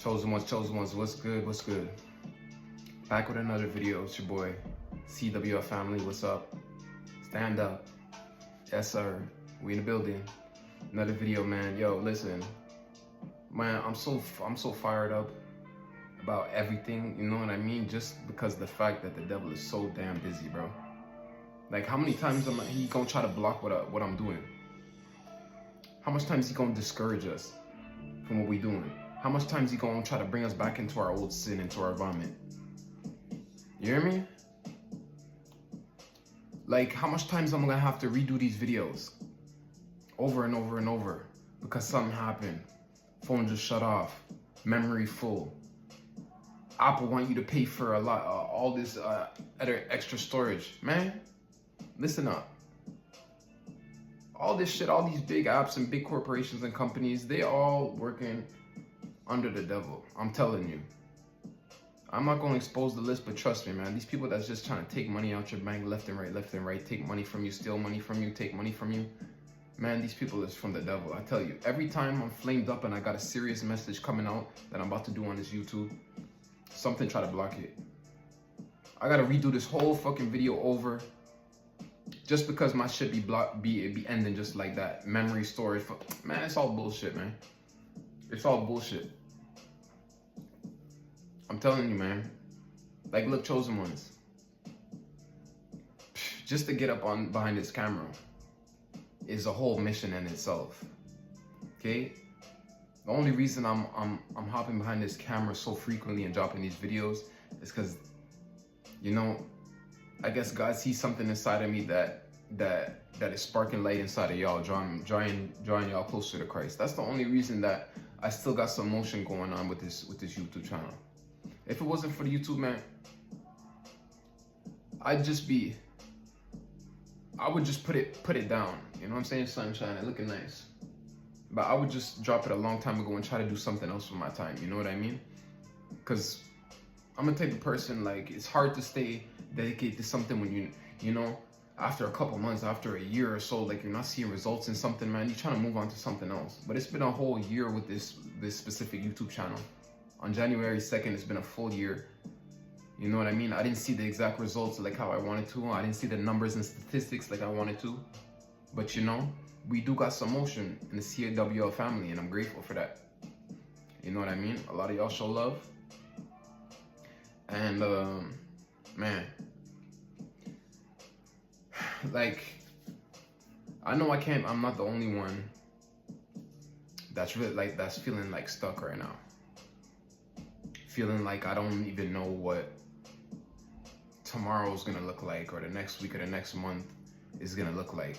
Chosen ones, what's good, what's good? Back with another video, it's your boy, CWF family, what's up? Stand up, yes sir, we in the building. Another video, man. Yo, listen, man, I'm so fired up about everything, you know what I mean? Just because of the fact that the devil is so damn busy, bro. Like, how many times he gonna try to block what I'm doing? How much times he gonna discourage us from what we doing? How much times he gonna try to bring us back into our old sin, into our vomit? You hear me? Like, how much times I'm gonna have to redo these videos over and over and over because something happened, phone just shut off, memory full, Apple want you to pay for a lot, all this other extra storage. Man, listen up. All this shit, all these big apps and big corporations and companies, they all working under the devil. I'm telling you. I'm not going to expose the list, but trust me, man. These people that's just trying to take money out your bank left and right, take money from you, steal money from you, take money from you. Man, these people is from the devil. I tell you, every time I'm flamed up and I got a serious message coming out that I'm about to do on this YouTube, something try to block it. I got to redo this whole fucking video over just because my shit be ending just like that. Memory storage, man, it's all bullshit, man. It's all bullshit. I'm telling you, man. Like, look, chosen ones. Just to get up behind this camera is a whole mission in itself. Okay? The only reason I'm hopping behind this camera so frequently and dropping these videos is because, you know, I guess God sees something inside of me that is sparking light inside of y'all, drawing y'all closer to Christ. That's the only reason that I still got some motion going on with this YouTube channel. If it wasn't for the YouTube, man, I would just put it down. You know what I'm saying? Sunshine, looking nice. But I would just drop it a long time ago and try to do something else with my time. You know what I mean? Because I'm a type of person, like, it's hard to stay dedicated to something when you know, after a couple months, after a year or so, like, you're not seeing results in something, man, you're trying to move on to something else. But it's been a whole year with this specific YouTube channel. On January 2nd, it's been a full year. You know what I mean? I didn't see the exact results like how I wanted to. I didn't see the numbers and statistics like I wanted to. But, you know, we do got some motion in the CWL family, and I'm grateful for that. You know what I mean? A lot of y'all show love. And, man, like, I know I'm not the only one that's really, like, that's feeling like stuck right now. Feeling like I don't even know what tomorrow's gonna look like, or the next week or the next month is gonna look like.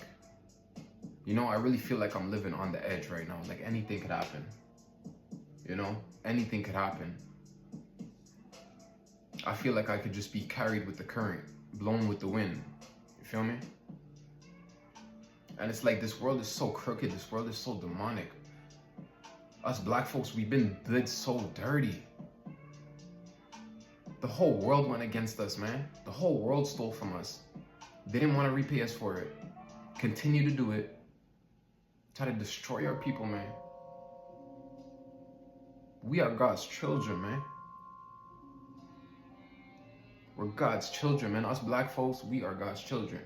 You know, I really feel like I'm living on the edge right now. Like, anything could happen. You know, anything could happen. I feel like I could just be carried with the current, blown with the wind. You feel me? And it's like, this world is so crooked. This world is so demonic. Us black folks, we've been did so dirty. The whole world went against us, man. The whole world stole from us. They didn't want to repay us for it. Continue to do it. Try to destroy our people, man. We are God's children, man. We're God's children, man. Us black folks, we are God's children.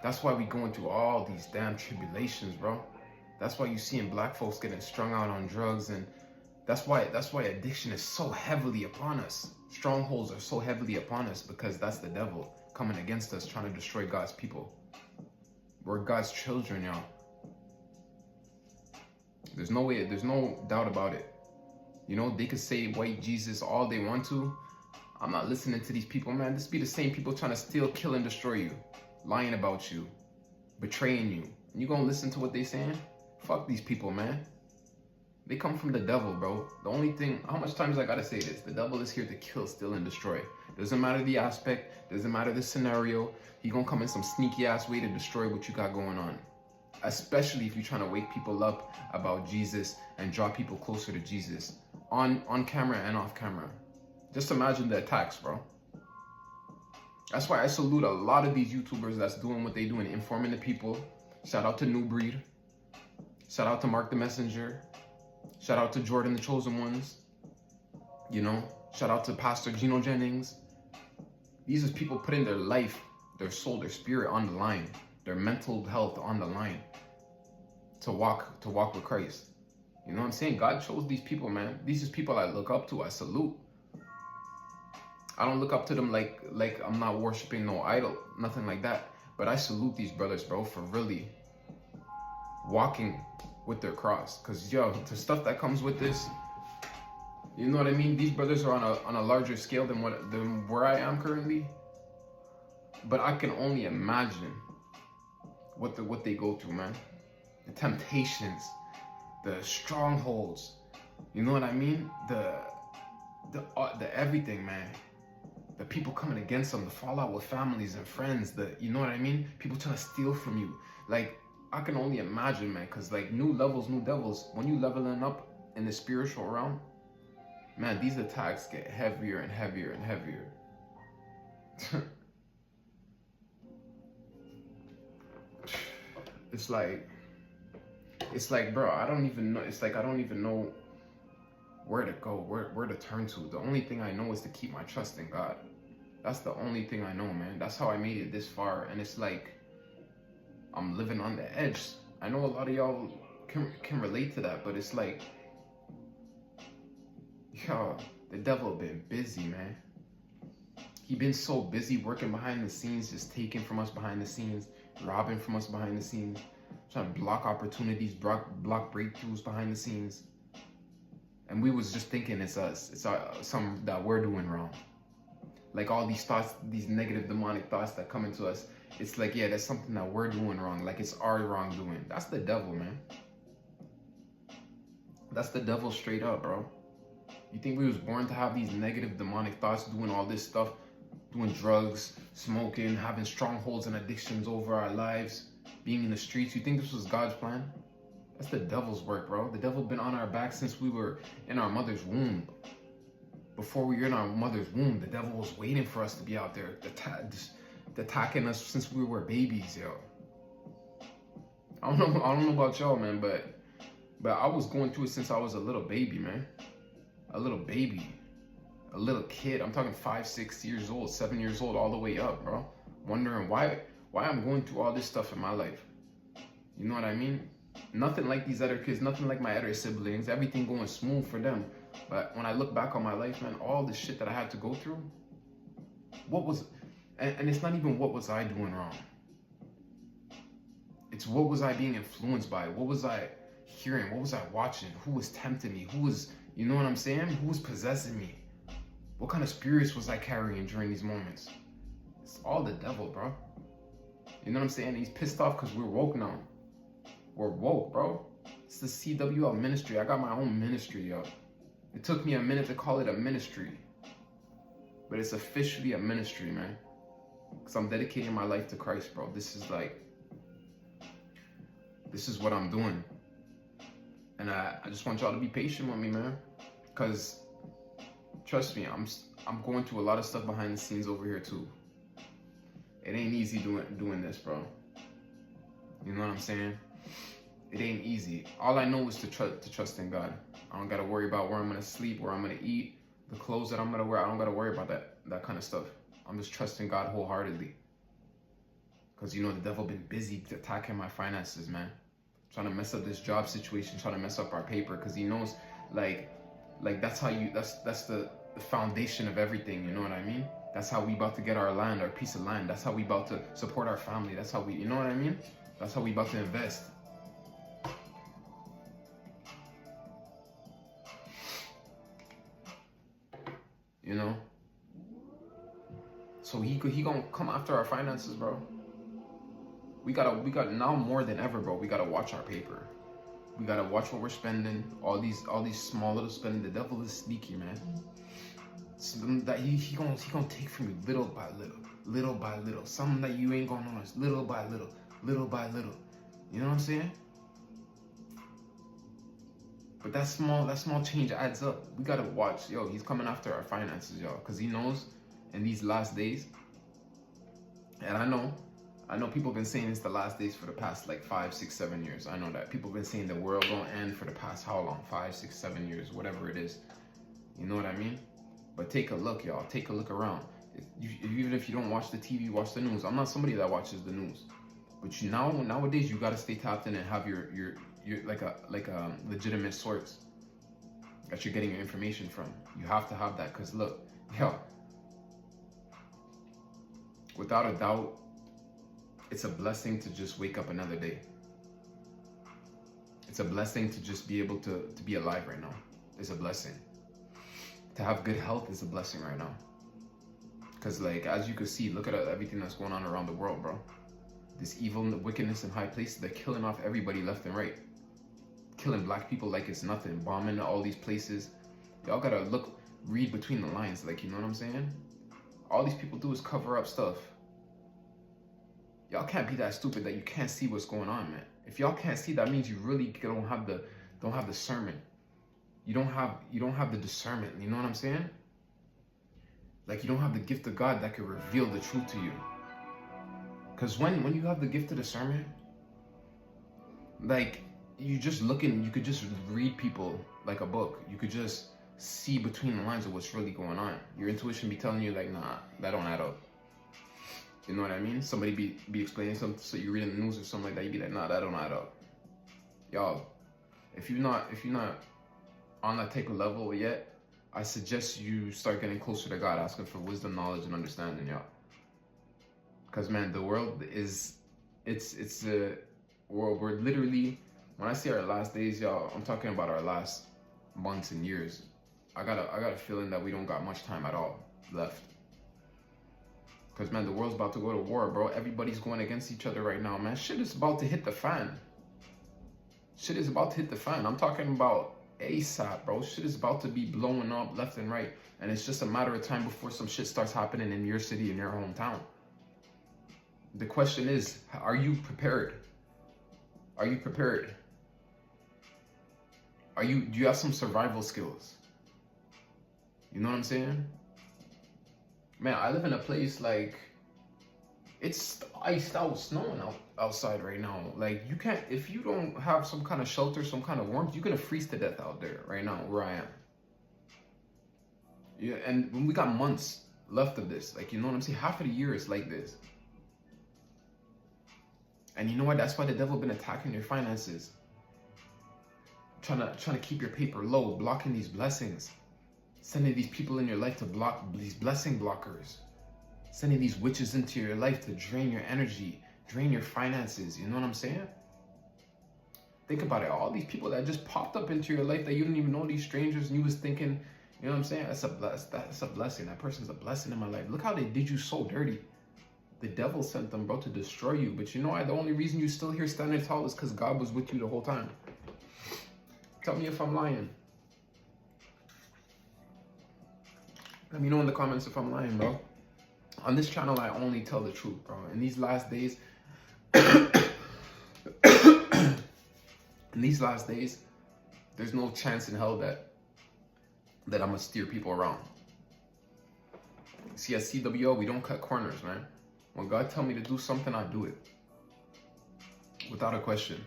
That's why we going through all these damn tribulations, bro. That's why you seeing black folks getting strung out on drugs, and that's why addiction is so heavily upon us. Strongholds are so heavily upon us because that's the devil coming against us, trying to destroy God's people. We're God's children, y'all. There's no doubt about it. You know, they could say white Jesus all they want to. I'm not listening to these people, man. This be the same people trying to steal, kill, and destroy you. Lying about you. Betraying you. And you gonna listen to what they saying? Fuck these people, man. They come from the devil, bro. The only thing, how much times I gotta say this? The devil is here to kill, steal, and destroy. Doesn't matter the aspect, doesn't matter the scenario. He gonna come in some sneaky ass way to destroy what you got going on. Especially if you're trying to wake people up about Jesus and draw people closer to Jesus. On camera and off camera. Just imagine the attacks, bro. That's why I salute a lot of these YouTubers that's doing what they do and informing the people. Shout out to New Breed. Shout out to Mark the Messenger. Shout out to Jordan, the Chosen Ones. You know, shout out to Pastor Gino Jennings. These are people putting their life, their soul, their spirit on the line, their mental health on the line to walk with Christ. You know what I'm saying? God chose these people, man. These are people I look up to. I salute. I don't look up to them like I'm not worshiping no idol, nothing like that. But I salute these brothers, bro, for really walking with their cross. Cause yo, the stuff that comes with this, you know what I mean? These brothers are on a larger scale than where I am currently. But I can only imagine what they go through, man. The temptations, the strongholds, you know what I mean? The everything, man. The people coming against them, the fallout with families and friends, you know what I mean? People trying to steal from you. Like, I can only imagine, man, because like new levels, new devils, when you leveling up in the spiritual realm, man, these attacks get heavier and heavier and heavier. It's like, bro, I don't even know. It's like I don't even know where to go, where to turn to. The only thing I know is to keep my trust in God. That's the only thing I know, man. That's how I made it this far. And it's like I'm living on the edge. I know a lot of y'all can relate to that, but it's like, yo, the devil been busy, man. He been so busy working behind the scenes, just taking from us behind the scenes, robbing from us behind the scenes, trying to block opportunities, block breakthroughs behind the scenes. And we was just thinking it's us. It's something that we're doing wrong. Like all these thoughts, these negative demonic thoughts that come into us. It's like, yeah, that's something that we're doing wrong. Like it's our wrongdoing. That's the devil, man. That's the devil straight up, bro. You think we was born to have these negative demonic thoughts, doing all this stuff, doing drugs, smoking, having strongholds and addictions over our lives, being in the streets? You think this was God's plan? That's the devil's work, bro. The devil been on our back since we were in our mother's womb. Before we were in our mother's womb, the devil was waiting for us to be out there, attacking us since we were babies, yo. I don't know about y'all, man, but I was going through it since I was a little baby, man. A little baby, a little kid. I'm talking 5, 6 years old, 7 years old, all the way up, bro. Wondering why I'm going through all this stuff in my life. You know what I mean? Nothing like these other kids, nothing like my other siblings, everything going smooth for them. But when I look back on my life, man, all the shit that I had to go through, and it's not even what was I doing wrong. It's what was I being influenced by? What was I hearing? What was I watching? Who was tempting me? Who was, you know what I'm saying? Who was possessing me? What kind of spirits was I carrying during these moments? It's all the devil, bro. You know what I'm saying? He's pissed off because we're woke now. We're woke, bro. It's the CWL ministry. I got my own ministry, yo. It took me a minute to call it a ministry. But it's officially a ministry, man. Because I'm dedicating my life to Christ, bro. This is what I'm doing. And I just want y'all to be patient with me, man. Because, trust me, I'm going through a lot of stuff behind the scenes over here, too. It ain't easy doing this, bro. You know what I'm saying? It ain't easy. All I know is to trust in God. I don't got to worry about where I'm going to sleep, where I'm going to eat, the clothes that I'm going to wear. I don't got to worry about that kind of stuff. I'm just trusting God wholeheartedly. Because, you know, the devil been busy attacking my finances, man. Trying to mess up this job situation, trying to mess up our paper. Because he knows, like that's how that's the foundation of everything, you know what I mean? That's how we about to get our land, our piece of land. That's how we about to support our family. That's how we, you know what I mean? That's how we about to invest. You know? So he gonna come after our finances, bro. We gotta now more than ever, bro. We gotta watch our paper. We gotta watch what we're spending. All these small little spending. The devil is sneaky, man. So that he gonna take from you little by little. Something that you ain't gonna notice, little by little. You know what I'm saying? But that small change adds up. We gotta watch, yo. He's coming after our finances, y'all, because he knows in these last days, and I know I know people have been saying it's the last days for the past like 5, 6, 7 years. I know that. People have been saying the world gonna end for the past how long? 5, 6, 7 years, whatever it is. You know what I mean? But take a look, y'all. Take a look around. Even if you don't watch the TV, watch the news. I'm not somebody that watches the news. But nowadays you gotta stay tapped in and have your like a legitimate source that you're getting your information from. You have to have that, because look, yo, without a doubt, it's a blessing to just wake up another day. It's a blessing to just be able to be alive right now. It's a blessing. To have good health is a blessing right now. Because like, as you can see, look at everything that's going on around the world, bro. This evil wickedness in high places, they're killing off everybody left and right. Killing black people like it's nothing. Bombing all these places. Y'all gotta read between the lines, like, you know what I'm saying? All these people do is cover up stuff. Y'all can't be that stupid that you can't see what's going on, man. If y'all can't see, that means you really don't have the discernment. You don't have the discernment, you know what I'm saying? Like, you don't have the gift of God that can reveal the truth to you. Because when you have the gift of discernment, like, you could just read people like a book. You could just see between the lines of what's really going on. Your intuition be telling you like, nah, that don't add up. You know what I mean? Somebody be explaining something, so you read in the news or something like that, you be like, nah, that don't add up. Y'all, if you're not on that type of level yet, I suggest you start getting closer to God, asking for wisdom, knowledge, and understanding, y'all. Because, man, the world is, we're literally, when I say our last days, y'all, I'm talking about our last months and years. I got a feeling that we don't got much time at all left. Because, man, the world's about to go to war, bro. Everybody's going against each other right now, man. Shit is about to hit the fan. Shit is about to hit the fan. I'm talking about ASAP, bro. Shit is about to be blowing up left and right. And it's just a matter of time before some shit starts happening in your city, in your hometown. The question is, are you prepared? Are you prepared? Do you have some survival skills? You know what I'm saying? Man, I live in a place like, it's iced out, snowing outside right now. Like, you can't, if you don't have some kind of shelter, some kind of warmth, you're gonna freeze to death out there right now where I am. Yeah, and when we got months left of this, like, you know what I'm saying? Half of the year is like this. And you know what? That's why the devil been attacking your finances. Trying to keep your paper low, blocking these blessings. Sending these people in your life to block these blessing blockers. Sending these witches into your life to drain your energy, drain your finances. You know what I'm saying? Think about it. All these people that just popped up into your life that you didn't even know, these strangers, and you was thinking, you know what I'm saying? That's a blessing. That person's a blessing in my life. Look how they did you so dirty. The devil sent them, bro, to destroy you. But you know why? The only reason you still here standing tall is because God was with you the whole time. Tell me if I'm lying. Let me know in the comments if I'm lying, bro. On this channel, I only tell the truth, bro. In these last days, there's no chance in hell that I'm gonna steer people around. See, at CWO, we don't cut corners, man. When God tell me to do something, I do it. Without a question.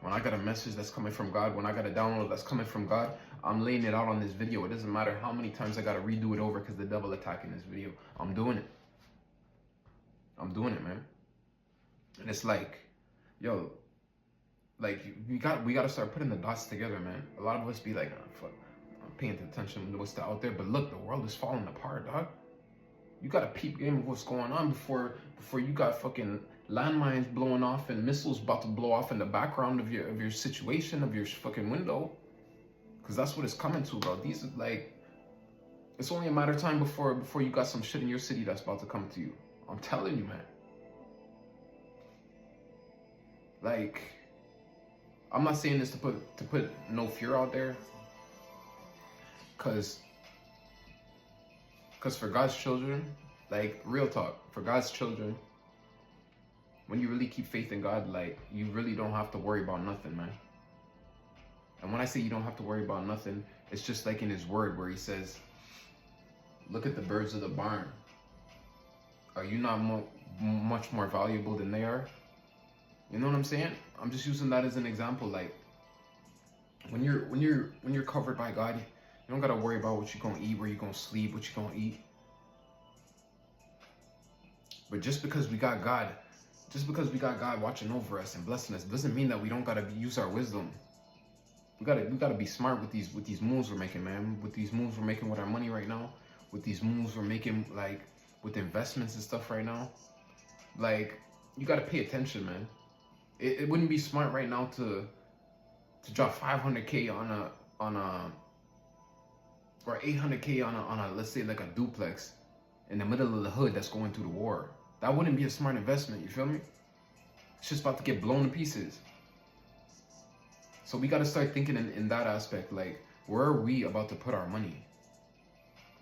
When I got a message that's coming from God, when I got a download that's coming from God, I'm laying it out on this video. It doesn't matter how many times I got to redo it over because the devil attacking this video. I'm doing it. I'm doing it, man. And it's like, yo, like, we got to start putting the dots together, man. A lot of us be like, oh, fuck, I'm paying attention to what's out there. But look, the world is falling apart, dog. You got a peep game of what's going on before you got fucking landmines blowing off and missiles about to blow off in the background of your situation, of your fucking window. Because that's what it's coming to, bro. These are like, it's only a matter of time before you got some shit in your city that's about to come to you. I'm telling you, man. Like, I'm not saying this to put no fear out there. Cause for God's children, like, real talk, for God's children, when you really keep faith in God, like, you really don't have to worry about nothing, man. And when I say you don't have to worry about nothing, it's just like in his word where he says, look at the birds of the barn. Are you not much more valuable than they are. You know what I'm saying? I'm just using that as an example. Like when you're covered by God, you don't gotta worry about what you're gonna eat, where you're gonna sleep, what you're gonna eat. But just because we got God watching over us and blessing us, doesn't mean that we don't gotta use our wisdom. We gotta be smart with these moves we're making, man. With these moves we're making with our money right now, with these moves we're making, like with investments and stuff right now. Like, you gotta pay attention, man. It wouldn't be smart right now to drop 500K on a or 800K on a let's say like a duplex in the middle of the hood that's going through the war. That wouldn't be a smart investment. You feel me? It's just about to get blown to pieces. So we got to start thinking in that aspect. Like, where are we about to put our money?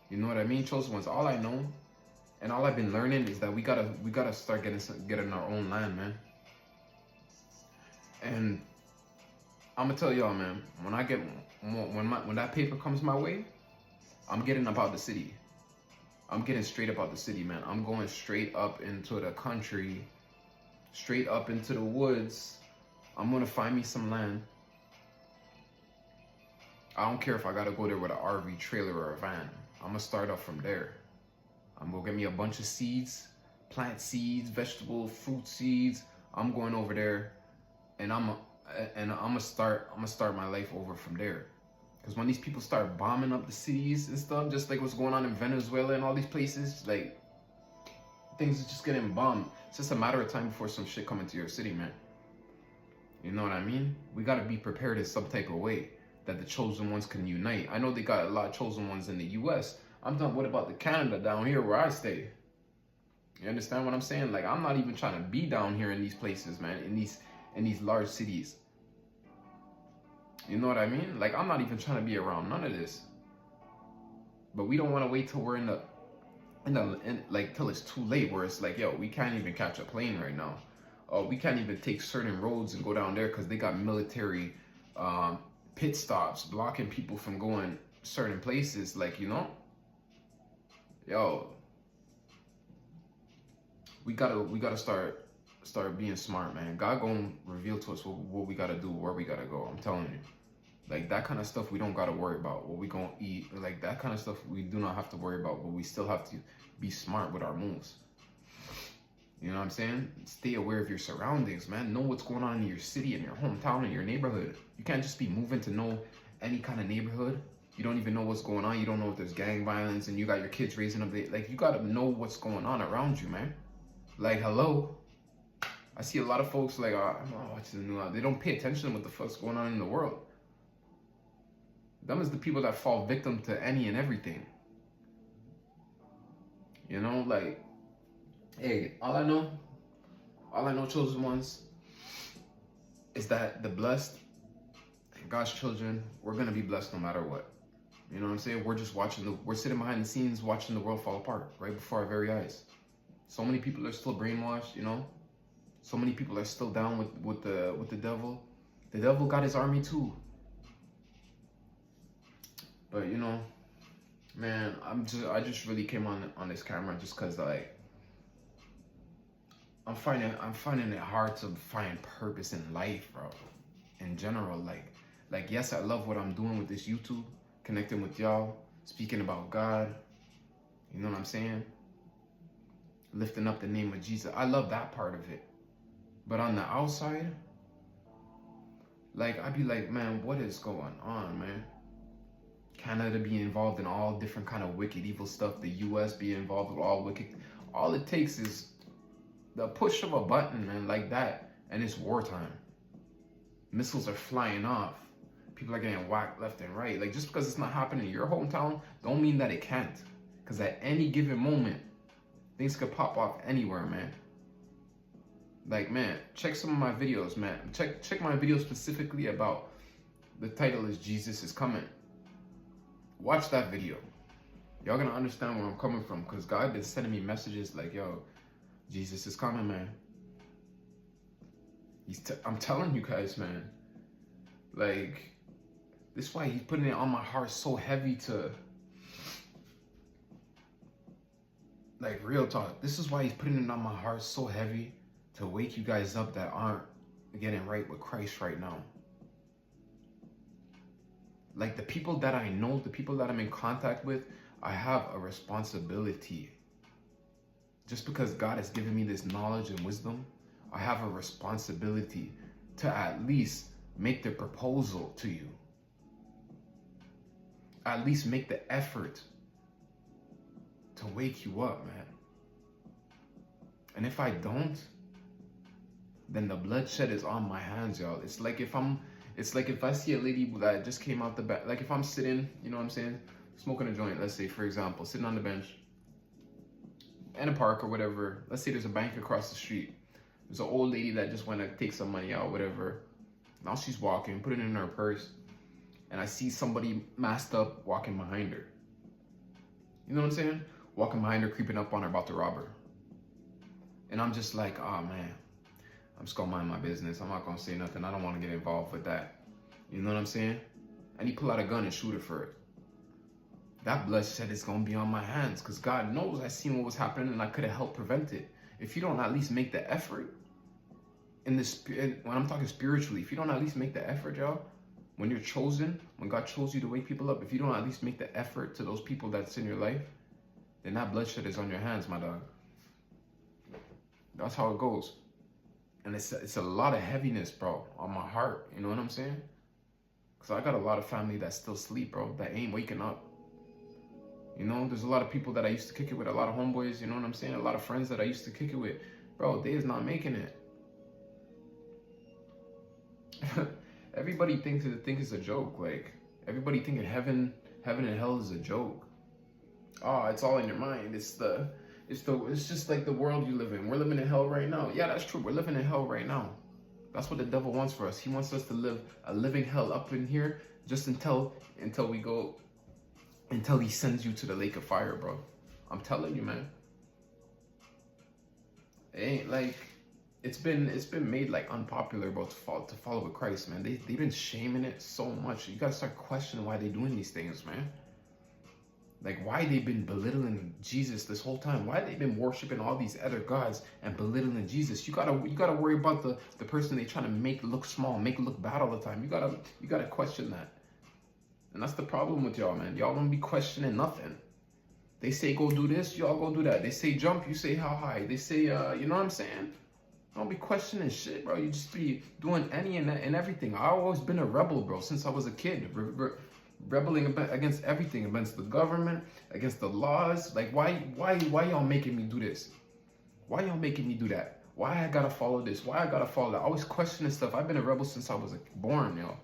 You know what I mean, chosen ones? All I know and all I've been learning is that we gotta start getting our own land, man. And I'm gonna tell y'all, man, when that paper comes my way, I'm getting about the city. I'm getting straight about the city, man. I'm going straight up into the country, straight up into the woods. I'm gonna find me some land. I don't care if I gotta go there with an RV trailer or a van. I'm gonna start off from there. I'm gonna get me a bunch of seeds, plant seeds, vegetable, fruit seeds. I'm going over there, and I'm gonna start my life over from there. Because when these people start bombing up the cities and stuff, just like what's going on in Venezuela and all these places, like, things are just getting bombed. It's just a matter of time before some shit come into your city, man. You know what I mean? We gotta be prepared in some type of way that the chosen ones can unite. I know they got a lot of chosen ones in the US. I'm talking, what about the Canada down here where I stay? You understand what I'm saying? Like, I'm not even trying to be down here in these places, man, in these large cities. You know what I mean? Like, I'm not even trying to be around none of this. But we don't want to wait till we're in like till it's too late, where it's like, yo, we can't even catch a plane right now. We can't even take certain roads and go down there because they got military pit stops blocking people from going certain places. Like, you know, yo, we gotta start being smart, man. God gonna reveal to us what we gotta do, where we gotta go. I'm telling you. Like, that kind of stuff we don't gotta worry about. What we gonna eat, like that kind of stuff we do not have to worry about, but we still have to be smart with our moves. You know what I'm saying? Stay aware of your surroundings, man. Know what's going on in your city, in your hometown, in your neighborhood. You can't just be moving to know any kind of neighborhood. You don't even know what's going on. You don't know if there's gang violence and you got your kids raising up. Like, you gotta know what's going on around you, man. Like, hello? I see a lot of folks like, I'm not watching the news. They don't pay attention to what the fuck's going on in the world. Them is the people that fall victim to any and everything. You know, like, hey, all I know, chosen ones, is that the blessed and God's children, we're gonna be blessed no matter what. You know what I'm saying? We're just we're sitting behind the scenes watching the world fall apart right before our very eyes. So many people are still brainwashed, you know? So many people are still down with the devil. The devil got his army too. But, you know, man, I just really came on this camera just cause, like, I'm finding it hard to find purpose in life, bro. In general, like yes, I love what I'm doing with this YouTube, connecting with y'all, speaking about God. You know what I'm saying? Lifting up the name of Jesus. I love that part of it. But on the outside, like, I'd be like, man, what is going on, man? Canada be involved in all different kind of wicked, evil stuff. The US be involved with all wicked. All it takes is the push of a button, man, like that, and it's wartime. Missiles are flying off. People are getting whacked left and right. Like, just because it's not happening in your hometown, don't mean that it can't. Because at any given moment, things could pop off anywhere, man. Like, man, check some of my videos, man. Check my video specifically about, the title is Jesus is Coming. Watch that video. Y'all gonna understand where I'm coming from, because God been sending me messages like, yo, Jesus is coming, man. I'm telling you guys, man. Like, this is why he's putting it on my heart so heavy to Like, real talk. This is why he's putting it on my heart so heavy, to wake you guys up that aren't getting right with Christ right now. Like, the people that I know, the people that I'm in contact with, I have a responsibility. Just because God has given me this knowledge and wisdom, I have a responsibility to at least make the proposal to you. At least make the effort to wake you up, man. And if I don't, then the bloodshed is on my hands, y'all. It's like if I see a lady that just came out the back, like if I'm sitting, you know what I'm saying, smoking a joint, let's say, for example, sitting on the bench in a park or whatever. Let's say there's a bank across the street. There's an old lady that just went to take some money out, whatever. Now she's walking, put it in her purse, and I see somebody masked up walking behind her. You know what I'm saying? Walking behind her, creeping up on her, about to rob her. And I'm just like, oh man, I'm just gonna mind my business. I'm not gonna say nothing. I don't want to get involved with that. You know what I'm saying? And he pull out a gun and shoot her for it. That bloodshed is gonna be on my hands, because God knows I seen what was happening and I could have helped prevent it. If you don't at least make the effort in this, when I'm talking spiritually, if you don't at least make the effort, y'all, when you're chosen, when God chose you to wake people up, if you don't at least make the effort to those people that's in your life, then that bloodshed is on your hands, my dog. That's how it goes. And it's a lot of heaviness, bro, on my heart. You know what I'm saying? Because I got a lot of family that still sleep, bro, that ain't waking up. You know, there's a lot of people that I used to kick it with, a lot of homeboys, you know what I'm saying? A lot of friends that I used to kick it with. Bro, they is not making it. Everybody thinks it's a joke. Like, everybody thinking heaven and hell is a joke. Oh, it's all in your mind. It's just like the world you live in. We're living in hell right now. Yeah, that's true. We're living in hell right now. That's what the devil wants for us. He wants us to live a living hell up in here, just until he sends you to the lake of fire, bro. I'm telling you, man. It ain't like, it's been made like unpopular, bro, to follow with Christ, man. They've been shaming it so much. You gotta start questioning why they doing these things, man. Like, why they've been belittling Jesus this whole time. Why they've been worshiping all these other gods and belittling Jesus. You gotta worry about the person they trying to make look small, make look bad all the time. You gotta question that. And that's the problem with y'all, man. Y'all don't be questioning nothing. They say go do this, y'all go do that. They say jump, you say how high. They say, you know what I'm saying? Don't be questioning shit, bro. You just be doing any and everything. I've always been a rebel, bro, since I was a kid. Rebelling against everything, against the government, against the laws. Like, why y'all making me do this? Why y'all making me do that? Why I gotta follow this? Why I gotta follow that? Always questioning stuff. I've been a rebel since I was born, yo.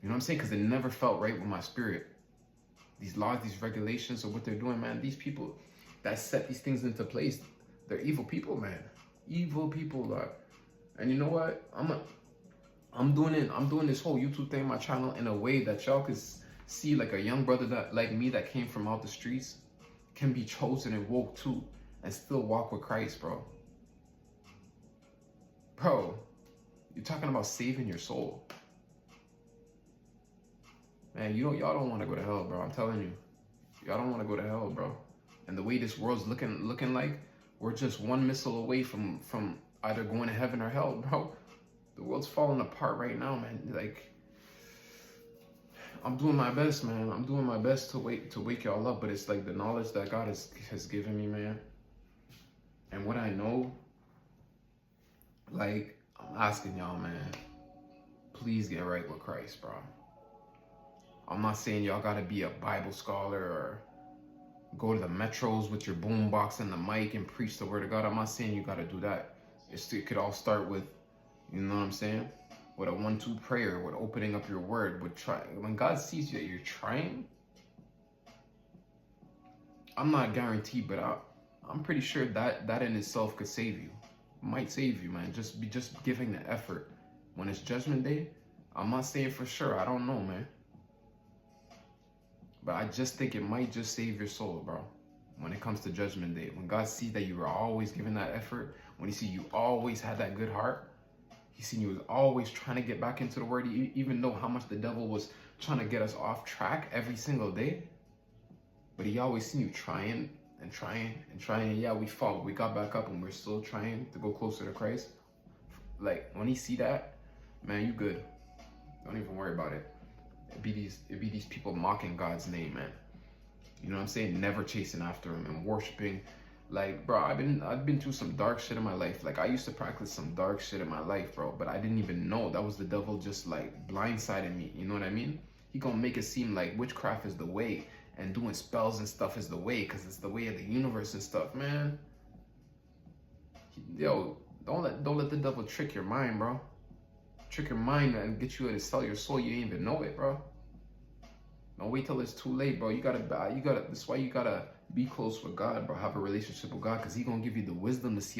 You know what I'm saying? Because it never felt right with my spirit. These laws, these regulations of what they're doing, man. These people that set these things into place, they're evil people, man. Evil people, Lord. And you know what? I'm doing this whole YouTube thing, my channel, in a way that y'all could see, like, a young brother that, like me, that came from out the streets, can be chosen and woke too, and still walk with Christ, bro. Bro, you're talking about saving your soul. Man, y'all don't want to go to hell, bro. I'm telling you. Y'all don't want to go to hell, bro. And the way this world's looking like, we're just one missile away from either going to heaven or hell, bro. The world's falling apart right now, man. Like, I'm doing my best, man. I'm doing my best to wake y'all up, but it's like the knowledge that God has given me, man. And what I know, like, I'm asking y'all, man, please get right with Christ, bro. I'm not saying y'all gotta be a Bible scholar or go to the metros with your boombox and the mic and preach the word of God. I'm not saying you gotta do that. It could all start with, you know what I'm saying, with a 1-2 prayer, with opening up your word, with trying. When God sees you that you're trying, I'm not guaranteed, but I'm pretty sure that in itself could save you. Might save you, man. Just giving the effort. When it's Judgment Day, I'm not saying for sure. I don't know, man. But I just think it might just save your soul, bro. When it comes to Judgment Day, when God sees that you were always giving that effort, when He sees you always had that good heart, He seen you was always trying to get back into the word, even though how much the devil was trying to get us off track every single day. But He always seen you trying, and trying. Yeah, we fall, but we got back up, and we're still trying to go closer to Christ. Like when he see that, man, you good. Don't even worry about it. It be these people mocking God's name, man. You know what I'm saying? Never chasing after him and worshiping. Like, bro, I've been through some dark shit in my life. Like, I used to practice some dark shit in my life, bro, but I didn't even know that was the devil just like blindsiding me. You know what I mean? He gonna make it seem like witchcraft is the way and doing spells and stuff is the way, because it's the way of the universe and stuff, man. Yo, don't let the devil trick your mind, bro. Trick your mind and get you to sell your soul. You ain't even know it, bro. Don't wait till it's too late, bro. You gotta. That's why you gotta be close with God, bro. Have a relationship with God, because he gonna give you the wisdom to see all